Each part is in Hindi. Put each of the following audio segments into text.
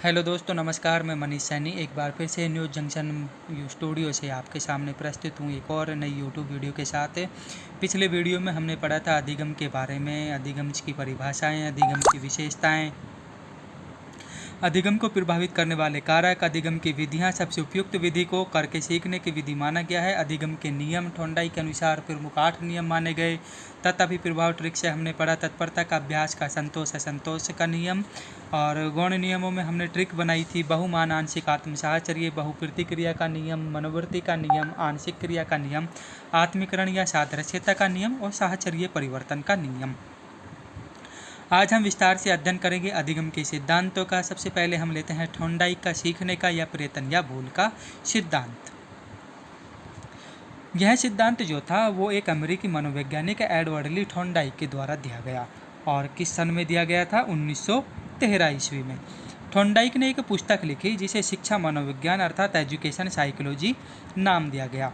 हेलो दोस्तों, नमस्कार। मैं मनीष सैनी एक बार फिर से न्यूज़ जंक्शन स्टूडियो से आपके सामने प्रस्तुत हूँ एक और नई यूट्यूब वीडियो के साथ। पिछले वीडियो में हमने पढ़ा था अधिगम के बारे में, अधिगम की परिभाषाएं, अधिगम की विशेषताएं, अधिगम को प्रभावित करने वाले कारक, अधिगम की विधियां। सबसे उपयुक्त विधि को करके सीखने की विधि माना गया है। अधिगम के नियम थॉर्नडाइक के अनुसार प्रमुख 8 नियम माने गए। तथापि प्रभाव ट्रिक से हमने पढ़ा तत्परता का अभ्यास का संतोष असंतोष का नियम, और गौण नियमों में हमने ट्रिक बनाई थी बहुमान, आंशिक आत्म साहचर्य, बहुप्रतिक्रिया का नियम, मनोवृत्ति का नियम, आंशिक क्रिया का नियम, आत्मीकरण या सादृश्यता का नियम और साहचर्य परिवर्तन का नियम। आज हम विस्तार से अध्ययन करेंगे अधिगम के सिद्धांतों का। सबसे पहले हम लेते हैं थॉर्नडाइक का सीखने का या प्रयत्न या भूल का सिद्धांत। यह सिद्धांत जो था वो एक अमेरिकी मनोवैज्ञानिक एडवर्ड ली थॉर्नडाइक के द्वारा दिया गया। और किस सन में दिया गया था? 1913 ईस्वी में। थॉर्नडाइक ने एक पुस्तक लिखी जिसे शिक्षा मनोविज्ञान अर्थात एजुकेशन साइकोलॉजी नाम दिया गया।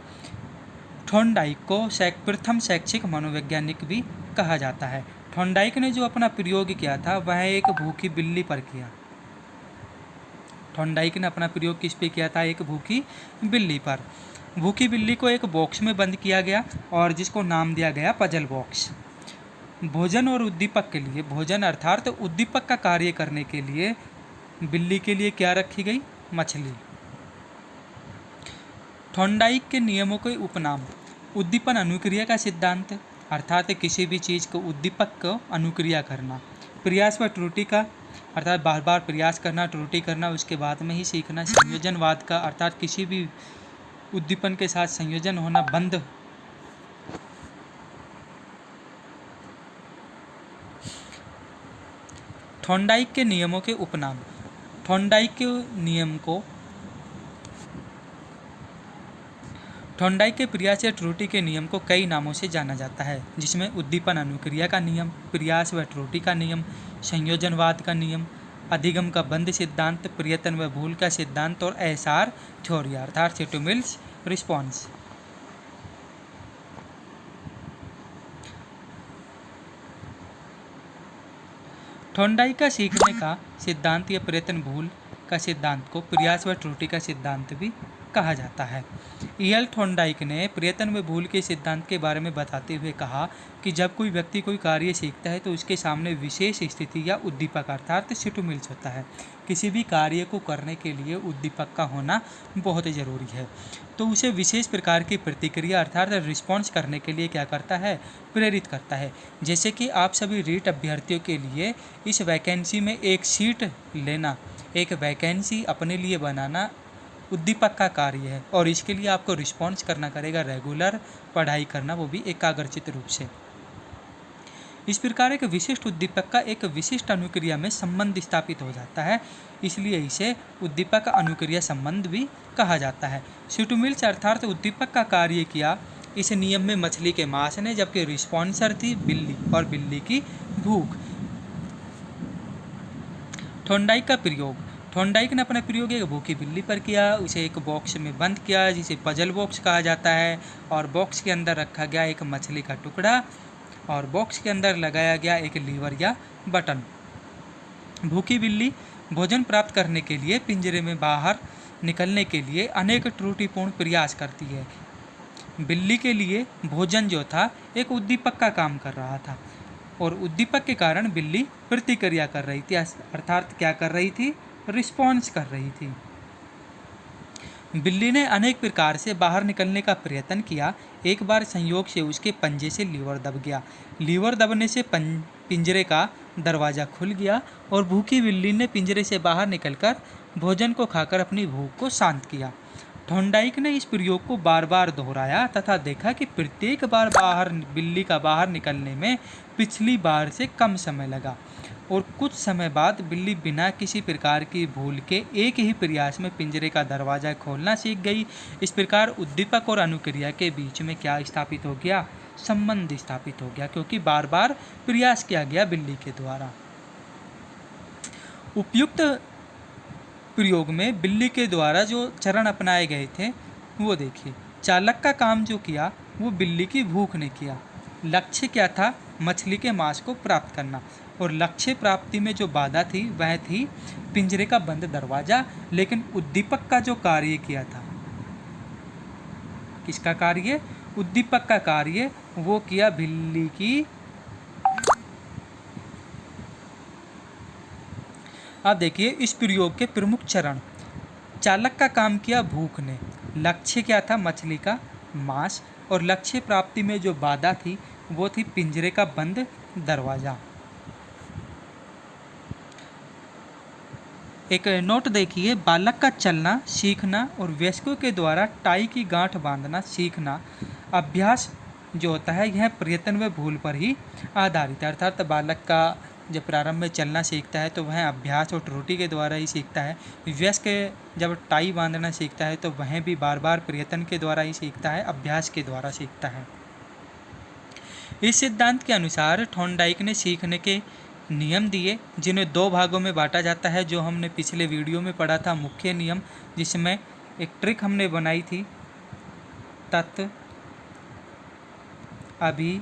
थॉर्नडाइक को प्रथम शैक्षिक मनोवैज्ञानिक भी कहा जाता है। थॉर्नडाइक ने जो अपना प्रयोग किया था वह एक भूखी बिल्ली पर किया। थॉर्नडाइक ने अपना प्रयोग किस पे किया था? एक भूखी बिल्ली पर। भूखी बिल्ली को एक बॉक्स में बंद किया गया और जिसको नाम दिया गया पजल बॉक्स। भोजन और उद्दीपक के लिए, भोजन अर्थात उद्दीपक का कार्य करने के लिए बिल्ली के लिए क्या रखी गई? मछली। थॉर्नडाइक के नियमों के उपनाम: उद्दीपन अनुक्रिया का सिद्धांत अर्थात किसी भी चीज़ को उद्दीपक को अनुक्रिया करना। प्रयास व त्रुटि का अर्थात बार बार प्रयास करना, त्रुटि करना, उसके बाद में ही सीखना। संयोजनवाद का अर्थात किसी भी उद्दीपन के साथ संयोजन होना बंद। थॉर्नडाइक के नियमों के उपनाम: थॉर्नडाइक के नियम को थॉर्नडाइक के प्रयास या त्रुटि के नियम को कई नामों से जाना जाता है, जिसमें उद्दीपन अनुक्रिया का नियम, प्रयास व त्रुटि का नियम, संयोजनवाद का नियम, अधिगम का बंद सिद्धांत, प्रयत्न व भूल का सिद्धांत और एसआर थ्योरी अर्थात स्टिमुलस रिस्पॉन्स। थॉर्नडाइक का सीखने का सिद्धांत या प्रयत्न भूल का सिद्धांत को प्रयास व त्रुटि का सिद्धांत भी कहा जाता है। ईएल थॉर्नडाइक ने प्रयत्न व भूल के सिद्धांत के बारे में बताते हुए कहा कि जब कोई व्यक्ति कोई कार्य सीखता है तो उसके सामने विशेष स्थिति या उद्दीपक अर्थात स्टिमुलस होता है। किसी भी कार्य को करने के लिए उद्दीपक का होना बहुत ज़रूरी है, तो उसे विशेष प्रकार की प्रतिक्रिया अर्थात रिस्पॉन्स करने के लिए क्या करता है? प्रेरित करता है। जैसे कि आप सभी रीट अभ्यर्थियों के लिए इस वैकेंसी में एक सीट लेना, एक वैकेंसी अपने लिए बनाना उद्दीपक का कार्य है, और इसके लिए आपको रिस्पॉन्स करना करेगा रेगुलर पढ़ाई करना, वो भी एकाग्रचित रूप से। इस प्रकार एक विशिष्ट उद्दीपक का एक विशिष्ट अनुक्रिया में संबंध स्थापित हो जाता है, इसलिए इसे उद्दीपक अनुक्रिया संबंध भी कहा जाता है। स्टिमुलस अर्थात उद्दीपक का कार्य किया इस नियम में मछली के मांस ने, जबकि रिस्पॉन्सर थी बिल्ली और बिल्ली की भूख। थॉर्नडाइक का प्रयोग: थॉर्नडाइक ने अपना प्रयोग एक भूखी बिल्ली पर किया, उसे एक बॉक्स में बंद किया जिसे पजल बॉक्स कहा जाता है, और बॉक्स के अंदर रखा गया एक मछली का टुकड़ा और बॉक्स के अंदर लगाया गया एक लीवर या बटन। भूखी बिल्ली भोजन प्राप्त करने के लिए पिंजरे में बाहर निकलने के लिए अनेक त्रुटिपूर्ण प्रयास करती है। बिल्ली के लिए भोजन जो था एक उद्दीपक का काम कर रहा था, और उद्दीपक के कारण बिल्ली प्रतिक्रिया कर रही थी अर्थात क्या कर रही थी? रिस्पॉन्स कर रही थी। बिल्ली ने अनेक प्रकार से बाहर निकलने का प्रयत्न किया। एक बार संयोग से उसके पंजे से लीवर दब गया। लीवर दबने से पिंजरे का दरवाज़ा खुल गया और भूखी बिल्ली ने पिंजरे से बाहर निकलकर भोजन को खाकर अपनी भूख को शांत किया। थॉर्नडाइक ने इस प्रयोग को बार बार दोहराया तथा देखा कि प्रत्येक बार बिल्ली का बाहर निकलने में पिछली बार से कम समय लगा, और कुछ समय बाद बिल्ली बिना किसी प्रकार की भूल के एक ही प्रयास में पिंजरे का दरवाज़ा खोलना सीख गई। इस प्रकार उद्दीपक और अनुक्रिया के बीच में क्या स्थापित हो गया? संबंध स्थापित हो गया, क्योंकि बार बार प्रयास किया गया बिल्ली के द्वारा। उपयुक्त प्रयोग में बिल्ली के द्वारा जो चरण अपनाए गए थे वो देखिए। चालक का काम जो किया वो बिल्ली की भूख ने किया। लक्ष्य क्या था? मछली के मांस को प्राप्त करना। और लक्ष्य प्राप्ति में जो बाधा थी वह थी पिंजरे का बंद दरवाजा। लेकिन उद्दीपक का जो कार्य किया था, किसका कार्य? उद्दीपक का कार्य वो किया बिल्ली की। अब देखिए इस प्रयोग के प्रमुख चरण। चालक का काम किया भूख ने। लक्ष्य क्या था? मछली का मांस। और लक्ष्य प्राप्ति में जो बाधा थी वो थी पिंजरे का बंद दरवाजा। एक नोट देखिए, बालक का चलना सीखना और वयस्कों के द्वारा टाई की गांठ बांधना सीखना अभ्यास जो होता है यह प्रयत्न व भूल पर ही आधारित है। अर्थात बालक का जब प्रारंभ में चलना सीखता है तो वह अभ्यास और त्रुटि के द्वारा ही सीखता है। वयस्क जब टाई बांधना सीखता है तो वह भी बार बार प्रयत्न के द्वारा ही सीखता है, अभ्यास के द्वारा सीखता है। इस सिद्धांत के अनुसार थॉर्नडाइक ने सीखने के नियम दिए जिन्हें दो भागों में बांटा जाता है, जो हमने पिछले वीडियो में पढ़ा था। मुख्य नियम, जिसमें एक ट्रिक हमने बनाई थी, तत्, अभि,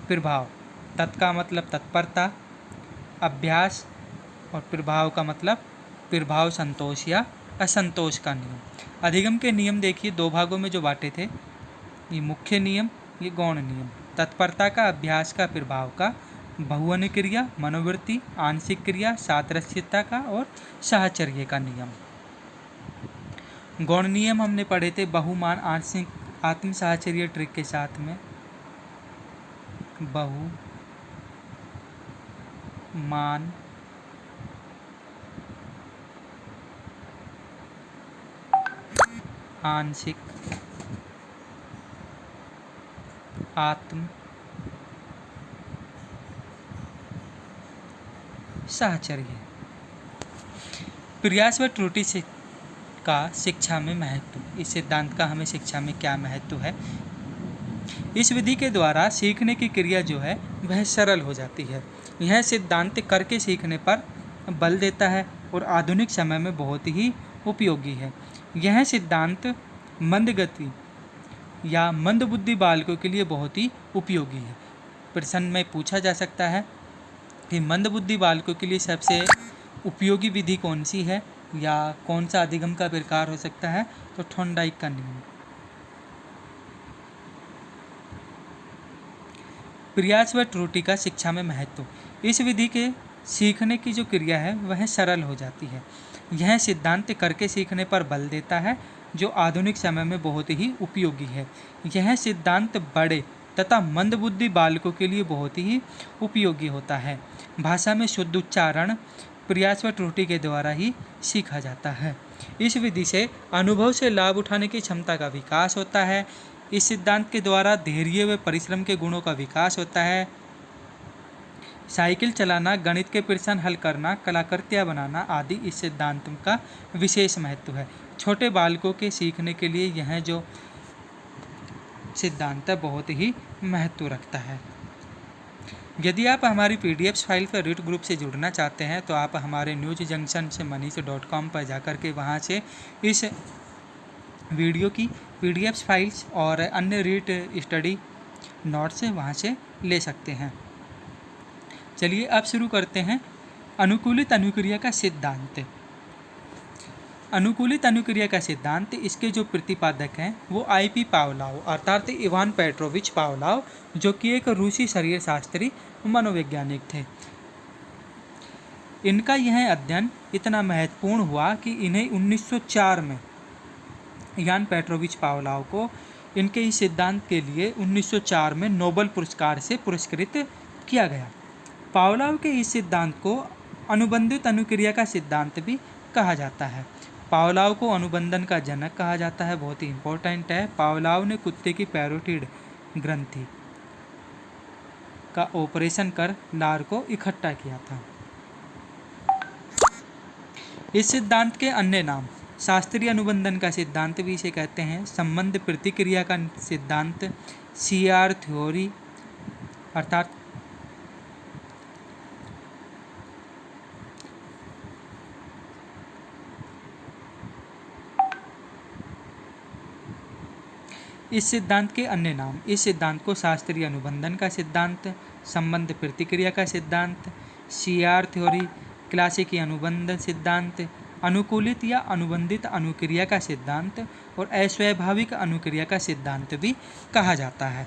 प्रभाव। तत् का मतलब तत्परता, अभ्यास, और प्रभाव का मतलब प्रभाव संतोष या असंतोष का नियम। अधिगम के नियम देखिए दो भागों में जो बांटे थे, ये मुख्य नियम, ये गौण नियम। तत्परता का, अभ्यास का, प्रभाव का, बहुवचन क्रिया, मनोवृत्ति, आंशिक क्रिया, सादृश्यता का और साहचर्य का नियम। गौण नियम हमने पढ़े थे बहुमान, आंशिक, आत्म साहचर्य ट्रिक के साथ में। बहुमान, आंशिक, आत्म साहचर्य। प्रयास व त्रुटि से का शिक्षा में महत्व। इस सिद्धांत का हमें शिक्षा में क्या महत्व है? इस विधि के द्वारा सीखने की क्रिया जो है वह सरल हो जाती है। यह सिद्धांत करके सीखने पर बल देता है और आधुनिक समय में बहुत ही उपयोगी है। यह सिद्धांत मंदगति या मंदबुद्धि बालकों के लिए बहुत ही उपयोगी है। प्रश्न में पूछा जा सकता है कि मंदबुद्धि बालकों के लिए सबसे उपयोगी विधि कौन सी है या कौन सा अधिगम का प्रकार हो सकता है? तो थॉर्नडाइक का नियम। प्रयास व त्रुटि का शिक्षा में महत्व। इस विधि के सीखने की जो क्रिया है वह सरल हो जाती है। यह सिद्धांत करके सीखने पर बल देता है, जो आधुनिक समय में बहुत ही उपयोगी है। यह सिद्धांत बड़े तथा मंदबुद्धि बालकों के लिए बहुत ही उपयोगी होता है। भाषा में शुद्ध उच्चारण प्रयास व त्रुटि के द्वारा ही सीखा जाता है। इस विधि से अनुभव से लाभ उठाने की क्षमता का विकास होता है। इस सिद्धांत के द्वारा धैर्य व परिश्रम के गुणों का विकास होता है। साइकिल चलाना, गणित के प्रश्न हल करना, कलाकृतियाँ बनाना आदि इस सिद्धांत का विशेष महत्व है। छोटे बालकों के सीखने के लिए यह जो सिद्धांत है बहुत ही महत्व रखता है। यदि आप हमारी पीडीएफ फाइल पर रीड ग्रुप से जुड़ना चाहते हैं तो आप हमारे न्यूज जंक्शन से manish.com पर जाकर के वहाँ से इस वीडियो की पीडीएफ फाइल्स और अन्य रीड स्टडी नोट्स वहाँ से ले सकते हैं। चलिए अब शुरू करते हैं अनुकूलित अनुक्रिया का सिद्धांत। अनुकूलित अनुक्रिया का सिद्धांत, इसके जो प्रतिपादक हैं वो आई.पी. पावलोव अर्थात इवान पेट्रोविच पावलोव, जो कि एक रूसी शरीर शास्त्री मनोवैज्ञानिक थे। इनका यह अध्ययन इतना महत्वपूर्ण हुआ कि इन्हें 1904 में इवान पेट्रोविच पावलोव को इनके इस सिद्धांत के लिए 1904 में नोबेल पुरस्कार से पुरस्कृत किया गया। पावलोव के इस सिद्धांत को अनुबंधित अनुक्रिया का सिद्धांत भी कहा जाता है। पावलोव को अनुबंधन का जनक कहा जाता है, बहुत ही इम्पोर्टेंट है। पावलोव ने कुत्ते की पैरोटिड ग्रंथि का ऑपरेशन कर लार को इकट्ठा किया था। इस सिद्धांत के अन्य नाम शास्त्रीय अनुबंधन का सिद्धांत भी इसे कहते हैं। संबंध प्रतिक्रिया का सिद्धांत, CR थ्योरी अर्थात इस सिद्धांत के अन्य नाम। इस सिद्धांत को शास्त्रीय अनुबंधन का सिद्धांत, संबंध प्रतिक्रिया का सिद्धांत, CR थ्योरी, क्लासिकी अनुबंध सिद्धांत, अनुकूलित या अनुबंधित अनुक्रिया का सिद्धांत और अस्वाभाविक अनुक्रिया का सिद्धांत भी कहा जाता है।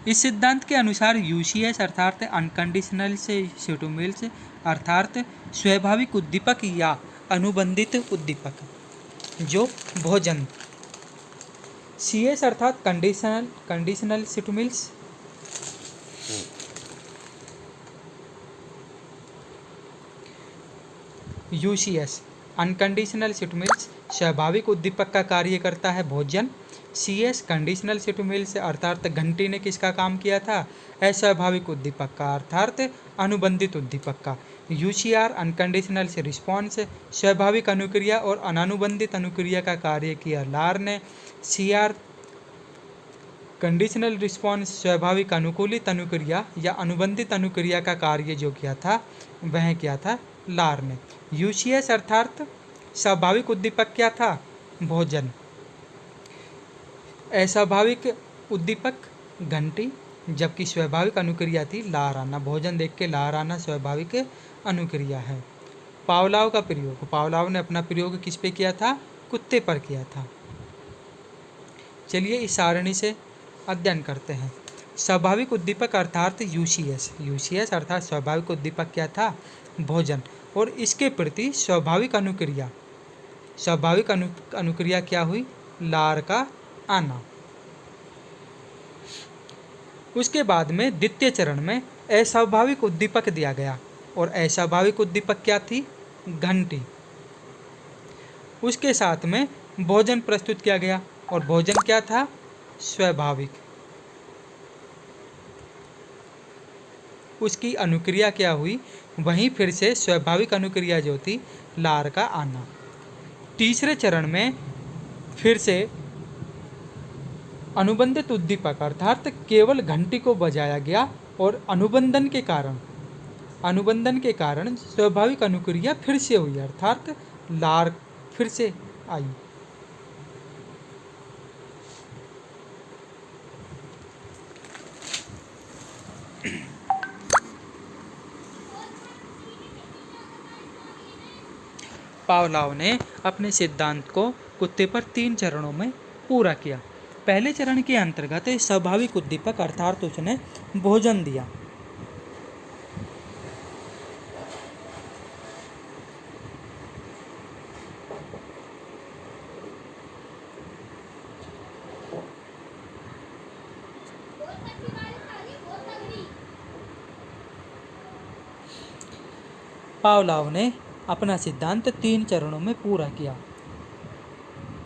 इस सिद्धांत के अनुसार UCS अर्थात अनकंडीशनल स्टिमुलस अर्थात स्वाभाविक उद्दीपक या अनुबंधित उद्दीपक जो भोजन, CS अर्थात conditional stimulus, UCS unconditional stimulus स्वाभाविक उद्दीपक का कार्य करता है भोजन, CS कंडीशनल स्टिमुलस अर्थात घंटी ने किसका काम किया था, अस्वाभाविक उद्दीपक का अर्थात अनुबंधित उद्दीपक का, UCR अनकंडीशनल रिस्पॉन्स स्वाभाविक अनुक्रिया और अनानुबंधित अनुक्रिया का कार्य किया लार ने, CR कंडीशनल रिस्पॉन्स स्वाभाविक अनुकूलित अनुक्रिया या अनुबंधित अनुक्रिया का कार्य जो किया था वह किया था लार ने। UCS अर्थात स्वाभाविक उद्दीपक क्या था, भोजन, अस्वाभाविक उद्दीपक घंटी, जबकि स्वाभाविक अनुक्रिया थी लार आना। भोजन देख के लार आना स्वाभाविक अनुक्रिया है। पावलाव का प्रयोग, पावलाव ने अपना प्रयोग किस पे किया था, कुत्ते पर किया था। चलिए इस सारणी से अध्ययन करते हैं। स्वाभाविक उद्दीपक अर्थात UCS अर्थात स्वाभाविक उद्दीपक क्या था, भोजन, और इसके प्रति स्वाभाविक अनुक्रिया क्या हुई, लार का आना। उसके बाद में द्वितीय चरण में अस्वाभाविक उद्दीपक दिया गया और अस्वाभाविक उद्दीपक क्या थी, घंटी। उसके साथ में भोजन प्रस्तुत किया गया और भोजन क्या था, स्वाभाविक। उसकी अनुक्रिया क्या हुई, वहीं फिर से स्वाभाविक अनुक्रिया जो थी लार का आना। तीसरे चरण में फिर से अनुबंधित उद्दीपक अर्थात केवल घंटी को बजाया गया और अनुबंधन के कारण स्वाभाविक अनुक्रिया फिर से हुई अर्थात लार फिर से आई। पावलाव ने अपने सिद्धांत को कुत्ते पर 3 चरणों में पूरा किया। पहले चरण के अंतर्गत स्वाभाविक उद्दीपक अर्थात उसने भोजन दिया। पावलाव ने अपना सिद्धांत 3 चरणों में पूरा किया।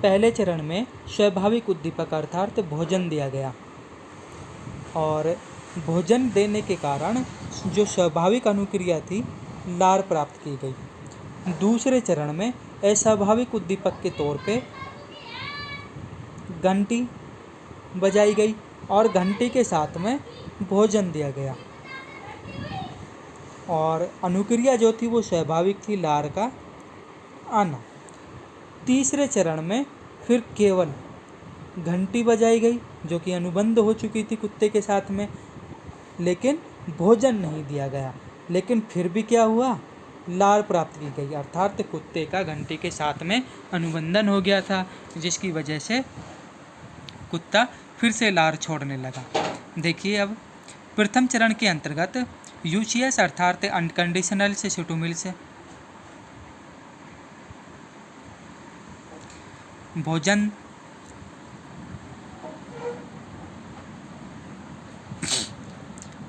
पहले चरण में स्वाभाविक उद्दीपक अर्थात भोजन दिया गया और भोजन देने के कारण जो स्वाभाविक अनुक्रिया थी लार प्राप्त की गई। दूसरे चरण में अस्वाभाविक उद्दीपक के तौर पे घंटी बजाई गई और घंटी के साथ में भोजन दिया गया और अनुक्रिया जो थी वो स्वाभाविक थी, लार का आना। तीसरे चरण में फिर केवल घंटी बजाई गई जो कि अनुबंध हो चुकी थी कुत्ते के साथ में, लेकिन भोजन नहीं दिया गया। लेकिन फिर भी क्या हुआ, लार प्राप्त की गई अर्थात कुत्ते का घंटी के साथ में अनुबंधन हो गया था, जिसकी वजह से कुत्ता फिर से लार छोड़ने लगा। देखिए अब प्रथम चरण के अंतर्गत UCS अर्थात अनकंडीशनल स्टिमुलस भोजन,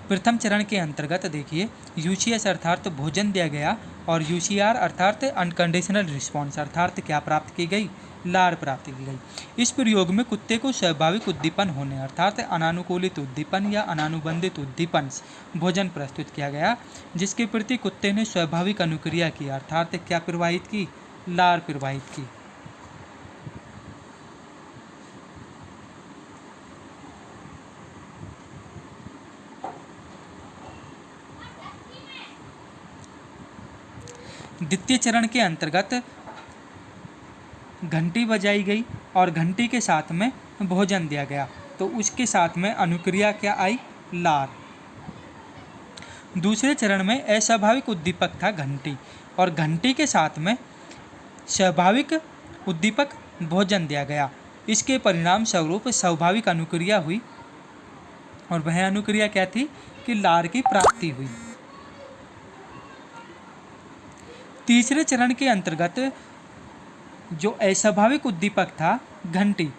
प्रथम चरण के अंतर्गत देखिए UCS अर्थात भोजन दिया गया और UCR अर्थात अनकंडीशनल रिस्पॉन्स अर्थात क्या प्राप्त की गई, लार प्राप्त की गई। इस प्रयोग में कुत्ते को स्वाभाविक उद्दीपन होने अर्थात अनानुकूलित उद्दीपन या अनानुबंधित उद्दीपन भोजन प्रस्तुत किया गया, जिसके प्रति कुत्ते ने स्वाभाविक अनुक्रिया की अर्थात क्या प्रवाहित की, लार प्रवाहित की। द्वितीय चरण के अंतर्गत घंटी बजाई गई और घंटी के साथ में भोजन दिया गया, तो उसके साथ में अनुक्रिया क्या आई? लार। दूसरे चरण में अस्वाभाविक उद्दीपक था घंटी, और घंटी के साथ में स्वाभाविक उद्दीपक भोजन दिया गया। इसके परिणाम स्वरूप स्वाभाविक अनुक्रिया हुई, और वह अनुक्रिया क्या थी कि लार की प्राप्ति हुई। तीसरे चरण के अंतर्गत जो अस्वाभाविक उद्दीपक था घंटी,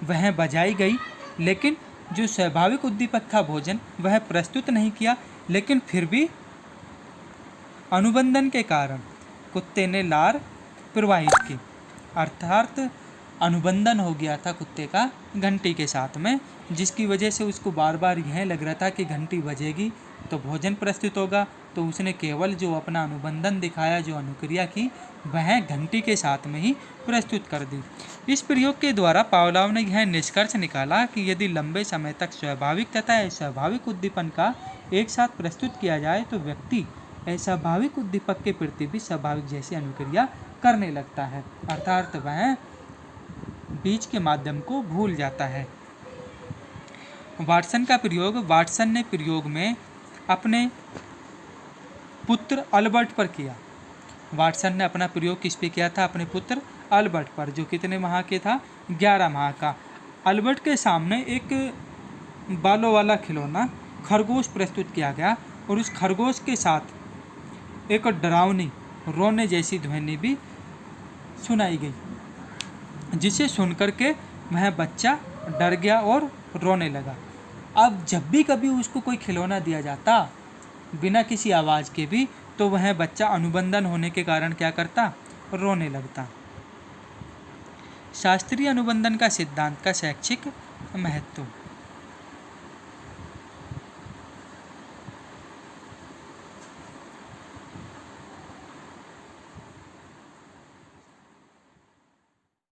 वह बजाई गई, लेकिन जो स्वाभाविक उद्दीपक था भोजन, वह प्रस्तुत नहीं किया, लेकिन फिर भी अनुबंधन के कारण कुत्ते ने लार प्रवाहित की, अर्थात अनुबंधन हो गया था कुत्ते का घंटी के साथ में, जिसकी वजह से उसको बार बार यह लग रहा था कि घंटी बजेगी तो भोजन प्रस्तुत होगा, तो उसने केवल जो अपना अनुबंधन दिखाया, जो अनुक्रिया की, वह घंटी के साथ में ही प्रस्तुत कर दी। इस प्रयोग के द्वारा पावलोव ने यह निष्कर्ष निकाला कि यदि लंबे समय तक स्वाभाविक तथा अस्वाभाविक उद्दीपन का एक साथ प्रस्तुत किया जाए तो व्यक्ति अस्वाभाविक उद्दीपक के प्रति भी स्वाभाविक जैसी अनुक्रिया करने लगता है, अर्थात वह बीच के माध्यम को भूल जाता है। वाटसन का प्रयोग। वाटसन ने प्रयोग में अपने पुत्र अल्बर्ट पर किया। वाटसन ने अपना प्रयोग किस पे किया था? अपने पुत्र अल्बर्ट पर, जो कितने माह के था? 11 माह का। अल्बर्ट के सामने एक बालों वाला खिलौना खरगोश प्रस्तुत किया गया, और उस खरगोश के साथ एक डरावनी रोने जैसी ध्वनि भी सुनाई गई, जिसे सुनकर के वह बच्चा डर गया और रोने लगा। अब जब भी कभी उसको कोई खिलौना दिया जाता बिना किसी आवाज़ के भी, तो वह बच्चा अनुबंधन होने के कारण क्या करता? रोने लगता। शास्त्रीय अनुबंधन का सिद्धांत का शैक्षिक महत्व।